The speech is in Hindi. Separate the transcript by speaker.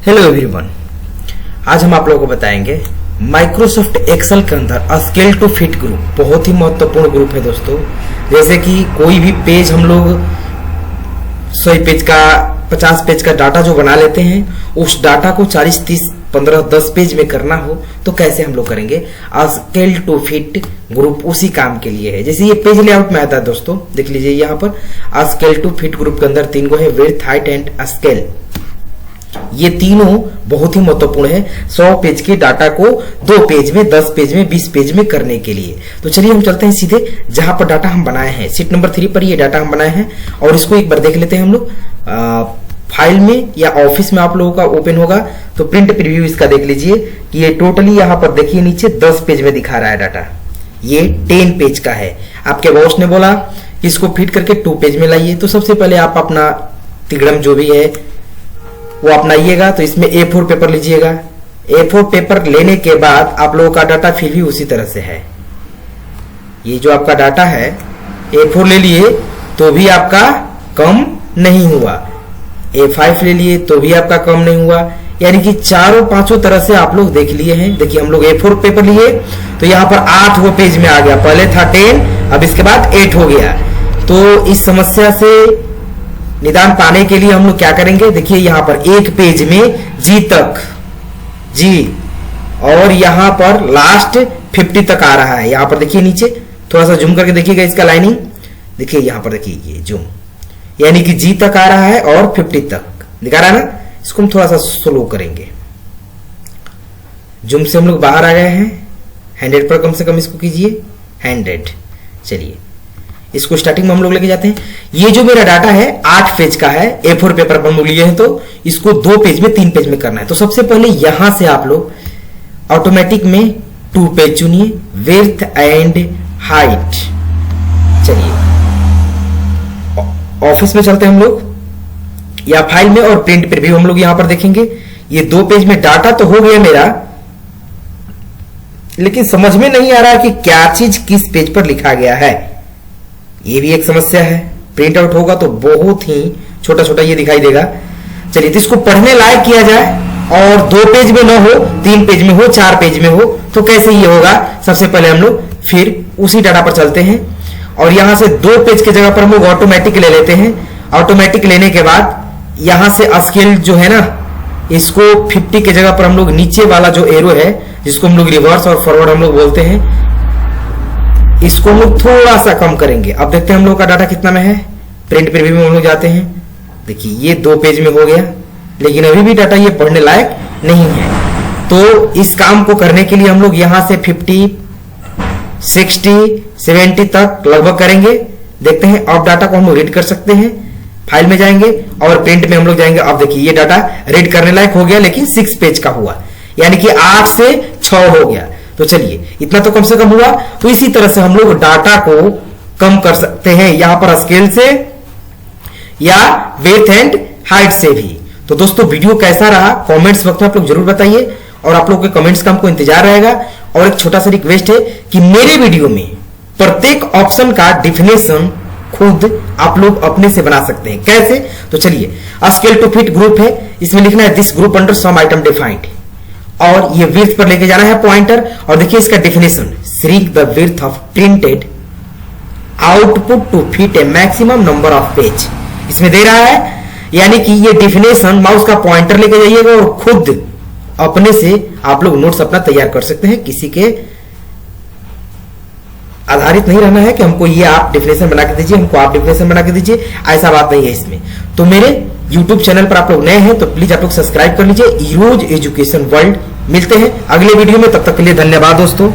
Speaker 1: हेलो एवरीवन, आज हम आप लोगों को बताएंगे माइक्रोसॉफ्ट एक्सेल के अंदर स्केल टू फिट ग्रुप बहुत ही महत्वपूर्ण ग्रुप है दोस्तों। जैसे कि कोई भी पेज हम लोग 100 पेज का 50 पेज का डाटा जो बना लेते हैं, उस डाटा को 40, 30, 15, 10 पेज में करना हो तो कैसे हम लोग करेंगे। स्केल टू फिट ग्रुप उसी काम के लिए है। जैसे ये पेज लेआउट में आता है दोस्तों, देख लीजिए यहाँ पर स्केल टू फिट ग्रुप के अंदर 3 गो है, विड्थ, हाइट एंड स्केल। ये तीनों बहुत ही महत्वपूर्ण है 100 पेज के डाटा को 2 पेज में, 10 पेज में, 20 पेज में करने के लिए। तो चलिए हम चलते हैं सीधे जहां पर डाटा हम बनाए हैं। शीट नंबर 3 पर ये डाटा हम बनाए हैं और इसको एक बार देख लेते हैं हम लोग। फाइल में या ऑफिस में आप लोगों का ओपन होगा तो प्रिंट प्रीव्यू इसका देख लीजिए कि ये टोटली यहाँ पर देखिए नीचे 10 पेज में दिखा रहा है डाटा। ये 10 पेज का है। आपके बॉस ने बोला कि इसको फिट करके 2 पेज में लाइए, तो सबसे पहले आप अपना तिगड़म जो भी है वो अपनाइएगा। तो इसमें A4 पेपर लीजिएगा। A4 पेपर लेने के बाद आप लोगों का डाटा फिर भी उसी तरह से है। ये जो आपका डाटा है A4 ले लिए तो भी आपका कम नहीं हुआ, A5 ले लिए तो भी आपका कम नहीं हुआ, यानी कि चारों पांचों तरह से आप लोग देख लिए हैं। देखिए हम लोग A4 पेपर लिए तो यहाँ पर 8 वो पेज में आ गया। पहले था 10, अब इसके बाद 8 हो गया। तो इस समस्या से निदान पाने के लिए हम लोग क्या करेंगे, देखिए यहाँ पर एक पेज में जी तक जी और यहाँ पर लास्ट 50 तक आ रहा है। यहाँ पर देखिए नीचे थोड़ा सा जूम करके देखिएगा इसका लाइनिंग, देखिए यहाँ पर देखिए ये जूम, यानी कि जी तक आ रहा है और 50 तक दिखा रहा है ना। इसको हम थोड़ा सा स्लो करेंगे। जूम से हम लोग बाहर आ गए हैं। 100 पर कम से कम इसको कीजिए 100। चलिए इसको स्टार्टिंग में हम लोग लेके जाते हैं। ये जो मेरा डाटा है 8 पेज का है, A4 पेपर पर हम लोग लिए हैं तो इसको 2 पेज में 3 पेज में करना है। तो सबसे पहले यहां से आप लोग ऑटोमेटिक में 2 पेज चुनिए, विड्थ एंड हाइट। चलिए ऑफिस में चलते हैं हम लोग या फाइल में और प्रिंट प्रीव्यू हम लोग यहां पर देखेंगे। ये 2 पेज में डाटा तो हो गया मेरा, लेकिन समझ में नहीं आ रहा कि क्या चीज किस पेज पर लिखा गया है। ये भी एक समस्या है। प्रिंट आउट होगा तो बहुत ही छोटा छोटा ये दिखाई देगा। चलिए तो इसको पढ़ने लायक किया जाए और 2 पेज में ना हो, 3 पेज में हो, 4 पेज में हो, तो कैसे ये होगा। सबसे पहले हम लोग फिर उसी डाटा पर चलते हैं और यहां से 2 पेज की जगह पर हम लोग ऑटोमेटिक ले लेते हैं। ऑटोमेटिक लेने के बाद यहां से स्केल जो है ना, इसको 50 की जगह पर हम लोग नीचे वाला जो एरो है जिसको हम लोग रिवर्स और फॉरवर्ड हम लोग बोलते हैं, इसको हम लोग थोड़ा सा कम करेंगे। अब देखते हैं हम लोग का डाटा कितना में है। प्रिंट प्रीव्यू में हम लोग जाते हैं। देखिए ये 2 पेज में हो गया, लेकिन अभी भी डाटा ये पढ़ने लायक नहीं है। तो इस काम को करने के लिए हम लोग यहां से 50, 60, 70 तक लगभग करेंगे। देखते हैं अब डाटा को हम लोग रीड कर सकते हैं। फाइल में जाएंगे और प्रिंट में हम लोग जाएंगे। अब देखिए ये डाटा रीड करने लायक हो गया, लेकिन 6 पेज का हुआ, यानी कि 8 से 6 हो गया। तो चलिए इतना तो कम से कम हुआ। तो इसी तरह से हम लोग डाटा को कम कर सकते हैं, यहां पर स्केल से या विड्थ एंड हाइट से भी। तो दोस्तों वीडियो कैसा रहा कमेंट्स वक्त में आप लोग जरूर बताइए और आप लोगों के कमेंट्स का हमको इंतजार रहेगा। और एक छोटा सा रिक्वेस्ट है कि मेरे वीडियो में प्रत्येक ऑप्शन का डिफिनेशन खुद आप लोग अपने से बना सकते हैं। कैसे, तो चलिए स्केल टू फिट ग्रुप है, इसमें लिखना है this group under some item defined और ये विड्थ पर लेके जाना है पॉइंटर। और देखिए इसका definition, shrink the width of printed output to fit a maximum number of page, इसमें दे रहा है। यानी कि ये डेफिनेशन माउस का पॉइंटर लेके जाइएगा और खुद अपने से आप लोग नोट्स अपना तैयार कर सकते हैं। किसी के आधारित नहीं रहना है कि हमको ये आप डेफिनेशन बना के दीजिए, हमको आप डेफिनेशन बना के दीजिए, ऐसा बात नहीं है इसमें। तो मेरे YouTube चैनल पर आप लोग नए हैं तो प्लीज आप लोग सब्सक्राइब कर लीजिए, ईरोज एजुकेशन वर्ल्ड। मिलते हैं अगले वीडियो में, तब तक के लिए धन्यवाद दोस्तों।